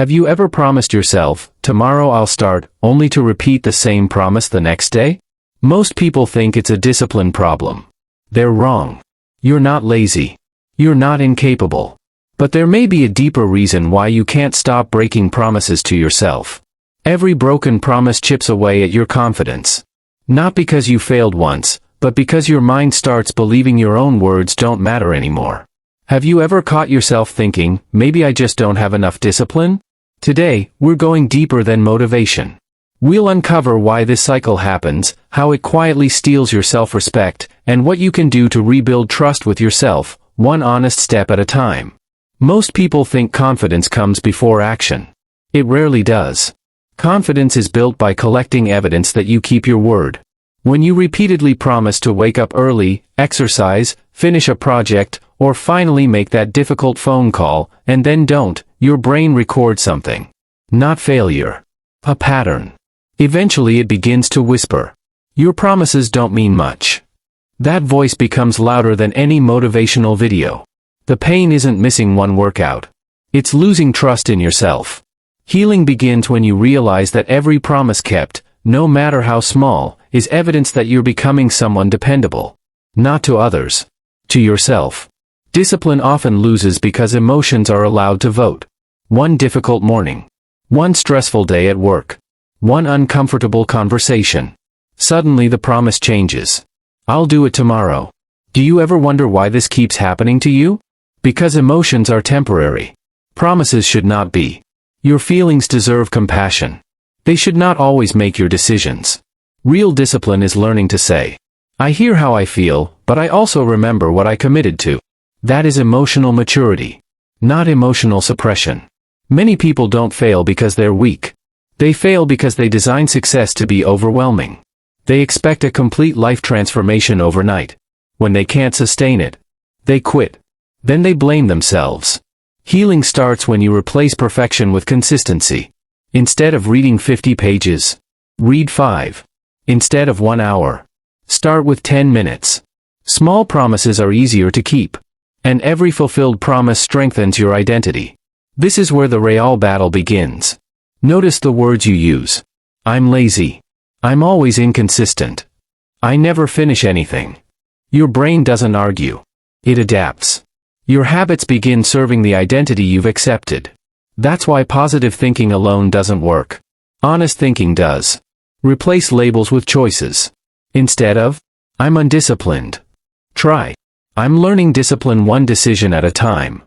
Have you ever promised yourself, tomorrow I'll start, only to repeat the same promise the next day? Most people think it's a discipline problem. They're wrong. You're not lazy. You're not incapable. But there may be a deeper reason why you can't stop breaking promises to yourself. Every broken promise chips away at your confidence. Not because you failed once, but because your mind starts believing your own words don't matter anymore. Have you ever caught yourself thinking, maybe I just don't have enough discipline? Today, we're going deeper than motivation. We'll uncover why this cycle happens, how it quietly steals your self-respect, and what you can do to rebuild trust with yourself, one honest step at a time. Most people think confidence comes before action. It rarely does. Confidence is built by collecting evidence that you keep your word. When you repeatedly promise to wake up early, exercise, finish a project, or finally make that difficult phone call, and then don't, your brain records something. Not failure. A pattern. Eventually it begins to whisper. Your promises don't mean much. That voice becomes louder than any motivational video. The pain isn't missing one workout. It's losing trust in yourself. Healing begins when you realize that every promise kept, no matter how small, is evidence that you're becoming someone dependable. Not to others. To yourself. Discipline often loses because emotions are allowed to vote. One difficult morning. One stressful day at work. One uncomfortable conversation. Suddenly the promise changes. I'll do it tomorrow. Do you ever wonder why this keeps happening to you? Because emotions are temporary. Promises should not be. Your feelings deserve compassion. They should not always make your decisions. Real discipline is learning to say, I hear how I feel, but I also remember what I committed to. That is emotional maturity. Not emotional suppression. Many people don't fail because they're weak. They fail because they design success to be overwhelming. They expect a complete life transformation overnight. When they can't sustain it, they quit. Then they blame themselves. Healing starts when you replace perfection with consistency. Instead of reading 50 pages, read 5. Instead of 1 hour, start with 10 minutes. Small promises are easier to keep. And every fulfilled promise strengthens your identity. This is where the real battle begins. Notice the words you use. I'm lazy. I'm always inconsistent. I never finish anything. Your brain doesn't argue. It adapts. Your habits begin serving the identity you've accepted. That's why positive thinking alone doesn't work. Honest thinking does. Replace labels with choices. Instead of, I'm undisciplined. Try, I'm learning discipline one decision at a time.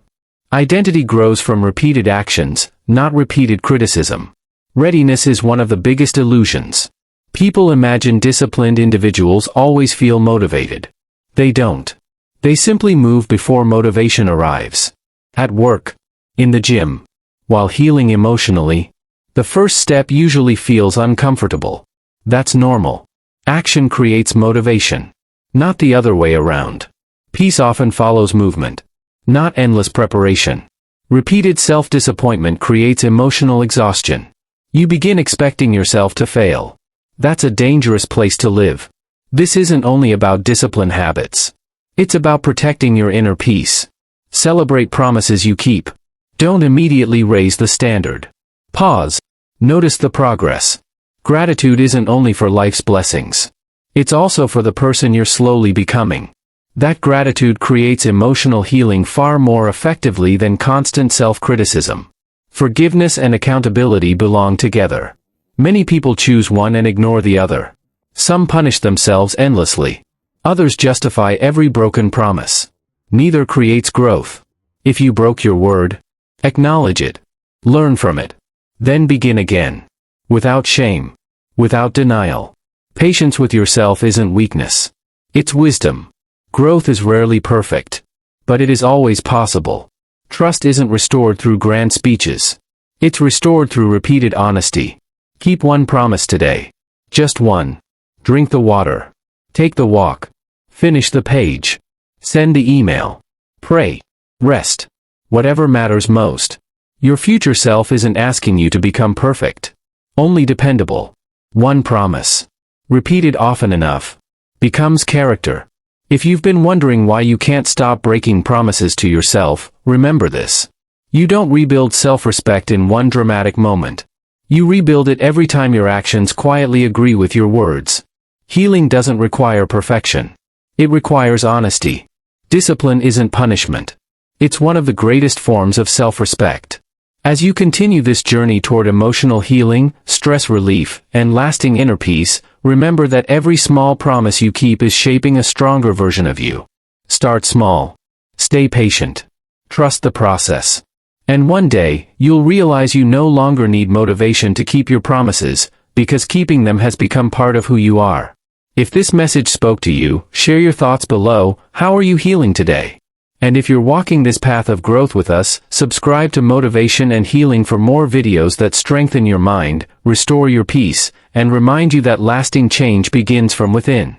Identity grows from repeated actions, not repeated criticism. Readiness is one of the biggest illusions. People imagine disciplined individuals always feel motivated. They don't. They simply move before motivation arrives. At work, in the gym, while healing emotionally, the first step usually feels uncomfortable. That's normal. Action creates motivation, not the other way around. Peace often follows movement, not endless preparation. Repeated self-disappointment creates emotional exhaustion. You begin expecting yourself to fail. That's a dangerous place to live. This isn't only about discipline habits. It's about protecting your inner peace. Celebrate promises you keep. Don't immediately raise the standard. Pause. Notice the progress. Gratitude isn't only for life's blessings. It's also for the person you're slowly becoming. That gratitude creates emotional healing far more effectively than constant self-criticism. Forgiveness and accountability belong together. Many people choose one and ignore the other. Some punish themselves endlessly. Others justify every broken promise. Neither creates growth. If you broke your word, acknowledge it. Learn from it. Then begin again. Without shame. Without denial. Patience with yourself isn't weakness. It's wisdom. Growth is rarely perfect. But it is always possible. Trust isn't restored through grand speeches. It's restored through repeated honesty. Keep one promise today. Just one. Drink the water. Take the walk. Finish the page. Send the email. Pray. Rest. Whatever matters most. Your future self isn't asking you to become perfect. Only dependable. One promise, repeated often enough, becomes character. If you've been wondering why you can't stop breaking promises to yourself, remember this. You don't rebuild self-respect in one dramatic moment. You rebuild it every time your actions quietly agree with your words. Healing doesn't require perfection. It requires honesty. Discipline isn't punishment. It's one of the greatest forms of self-respect. As you continue this journey toward emotional healing, stress relief, and lasting inner peace, remember that every small promise you keep is shaping a stronger version of you. Start small. Stay patient. Trust the process. And one day, you'll realize you no longer need motivation to keep your promises, because keeping them has become part of who you are. If this message spoke to you, share your thoughts below. How are you healing today? And if you're walking this path of growth with us, subscribe to Motivation and Healing for more videos that strengthen your mind, restore your peace, and remind you that lasting change begins from within.